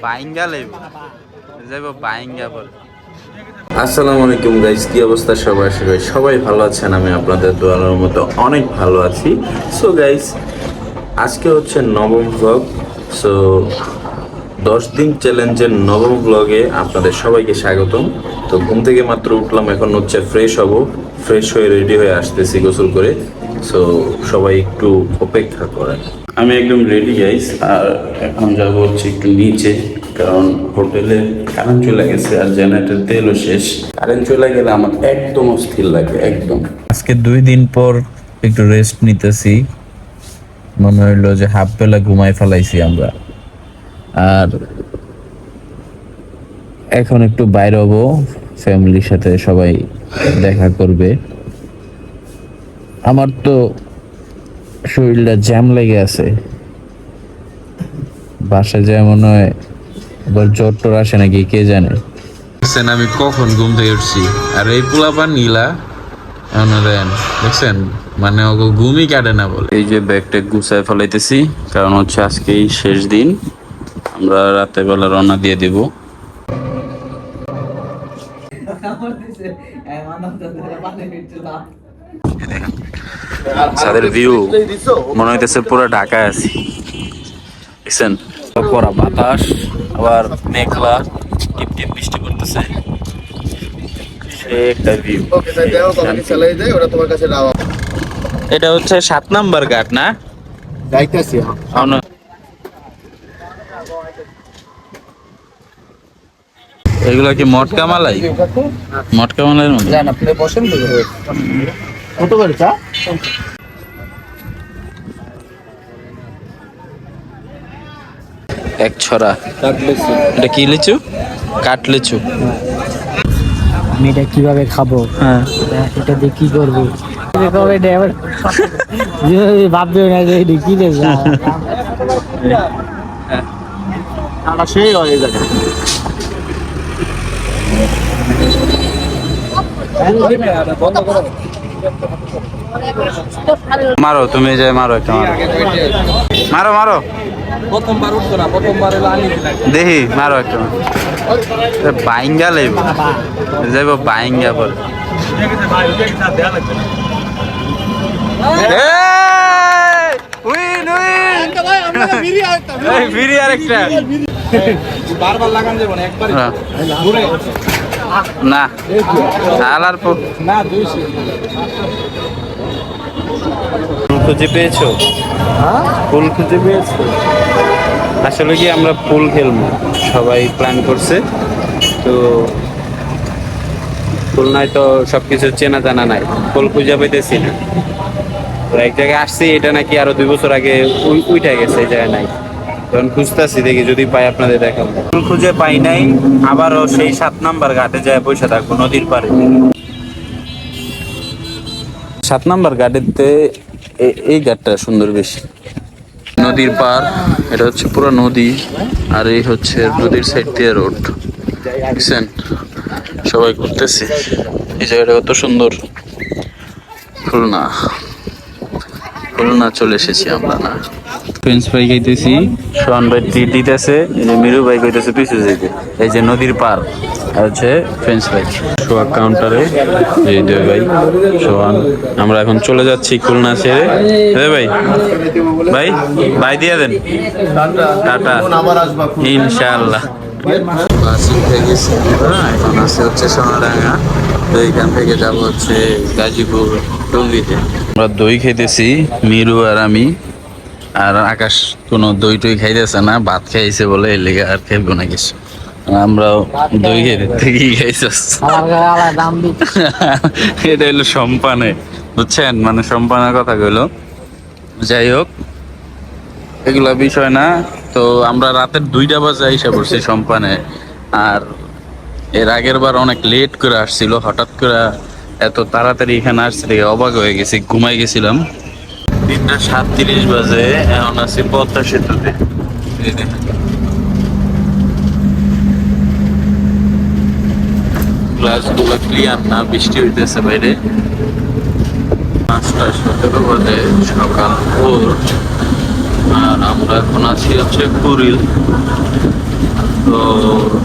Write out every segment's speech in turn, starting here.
বাইঙ্গা লইব যাইব বাইঙ্গা বল। আসসালামু আলাইকুম গাইস, কি অবস্থা সবাই? আশা করি সবাই ভালো আছেন। আমি আপনাদের দোয়ার মতো অনেক ভালো আছি। সো গাইস, আজকে হচ্ছে নবম ব্লগ। সো 10 দিন চ্যালেঞ্জের নবম ব্লগে আপনাদের সবাইকে স্বাগতম। তো ঘুম থেকে মাত্র উঠলাম, এখন হচ্ছে ফ্রেশ হব। ফ্রেশ হয়ে রেডি হয়ে আসতেছি গোসল করে। সো সবাই একটু অপেক্ষা করেন। আমি একদম রেডি গাইস, আর এখন যাব হচ্ছে একটু নিচে, কারণ হোটেলে কারেন্ট চলে গেছে আর জেনারেটর তেলও শেষ। কারেন্ট চলে গেলে আমার একদম অস্থির লাগে, একদম। আজকে 2 দিন পর একটু রেস্ট নিতেছি, মনে হইলো যে হাফ বেলা ঘুমাই ফেলাইছি আমরা। আর এখন একটু বাইরে হবো, ফ্যামিলির সাথে সবাই দেখা করবে। আমার তো শরীরটা জ্যাম লেগে আছে, বাসায় যায় মনে হয় আবার জ্বর টর আসে নাকি কে জানে। আমি কখন ঘুম থেকে উঠছি, আর এই পোলাপান নীলা দেখছেন, মানে ওকে ঘুমই কাটে না বলে। এই যে ব্যাগটা গুছায় ফেলাইতেছি, কারণ হচ্ছে আজকেই শেষ দিন, আমরা রাতের বেলা রওনা দিয়ে দিব। তাদের ভিউ মনে হইতেছে পুরো ঢাকায় আছি, দেখছেন? পরা বাতাস, আবার মেঘলা, টিপ টিপ বৃষ্টি পড়তেছে। একটা ভিউ। এটা হচ্ছে 7 নাম্বার ঘাট না? যাইতেছি এগুলো কি মটকা মালাই? মটকা মালাইয়ের মধ্যে জান আপনি বসেন তো। কত করে চা? এক ছড়া। এটা কি লিচু? কাঠ লিচু। আমি এটা কিভাবে খাবো? হ্যাঁ, এটা দিয়ে কি করবো? ভাববে না যে এটা কি দেবে। সেই হয়ে যাবে। মারো, তুমি যাই মারো একটা, মারো মারো। প্রথমবার উঠতো না, প্রথমবার এলো আনি দেখি মারো একটা। বাইঙ্গা লইব যাইব বাইঙ্গা বল। বারবার লাগান যাবো না, একবার ঘুরে না আলার না 200 ফুল খুঁজে পেয়েছো? ফুল খুঁজে পেয়েছো? আসলে কি আমরা ফুল খেলবো, সবাই প্ল্যান করছে, তো ফুল নাই তো সবকিছু চেনা জানা নাই, ফুল খুঁজে পেতেছি না। তো এক জায়গায় আসছি, এটা নাকি আরো 2 বছর আগে উইঠা গেছে, এই জায়গায় নাই। তখন খুঁজতেছি, দেখি যদি পাই আপনাদের দেখাবো। ফুল খুঁজে পাই নাই, আবারও সেই 7 নাম্বার ঘাটে যায় বসে থাকবো নদীর পাড়ে। 7 নাম্বার ঘাটেতে এই ঘাটটা সুন্দর বেশি, নদীর পার। এটা হচ্ছে পুরো নদী, আর এই হচ্ছে নদীর সাইড দিয়ে রোড, দেখছেন? সবাই ঘুরতেছে, এই জায়গাটা কত সুন্দর। খুলনা খুলনা চলে এসেছি আমরা। না ফ্রেঞ্চ ফ্রাই খাইতেছি, সোহান ভাই ট্রিট দিতেছে, এই যে মিরু ভাই কইতেছে পিছু যেতে। এই যে নদীর পার আর হচ্ছে ফ্রেঞ্চ ফ্রাই। সোহাগ কাউন্টারে এই দুই ভাই সোহান। আমরা এখন চলে যাচ্ছি খুলনা ছেড়ে। ভাই ভাই ভাই দিয়ে দেন, টাটা, ইনশাআল্লাহ। বাস উঠে গেছি আমরা, এখন আছে হচ্ছে সোনাডাঙ্গা। তো এইখান থেকে যাবো হচ্ছে গাজীপুর টঙ্গিতে। আমরা দই খেতেছি, মিরু আর আমি। আর আকাশ কোনো দই টই খাইতেছে না, ভাত খাইছে বলে এর লেগে আর খাইবো না কিছু। আমরাও দই খেতে, কি খাইছস? এটা হলো সম্পানে, বুঝছেন? মানে সম্পানের কথা কইলো। যাই হোক, এগুলা বিষয় না। তো আমরা রাতের 2টা বাজে আইসা পড়ছি সম্পানে। আর এর আগের বার অনেক লেট করে আসছিল, হঠাৎ করে এত তাড়াতাড়ি এখানে আসছে দেখে অবাক হয়ে গেছি, ঘুমাই গেছিলাম। 3:37 বাজে, এখন আছি পদ্মা সেতুতে। গ্লাসগুলো ক্লিয়ার না, বৃষ্টি হইতেছে বাইরে। 5:17 বাজে, সকাল ভোর। আর আমরা এখন আছি হচ্ছে কুড়িল। তো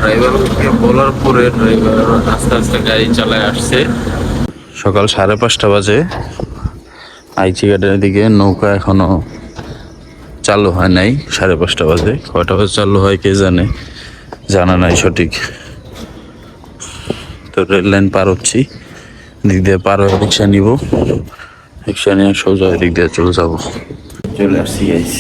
ড্রাইভারকে বলার পরে ড্রাইভার আস্তে আস্তে গাড়ি চালায় আসছে। সকাল 5:30 বাজে। আইচি ঘাটের দিকে নৌকা এখনো চালু হয় নাই। 5:30 বাজে, কয়টা বাজে চালু হয় কে জানে, জানা নাই সঠিক। তো রেল লাইন পার হচ্ছি, দিক দিয়ে পার হয়ে রিক্সা নিব, রিক্সা নিয়ে সোজা দিক দিয়ে চলে যাবো। চলে আসছি গাইস।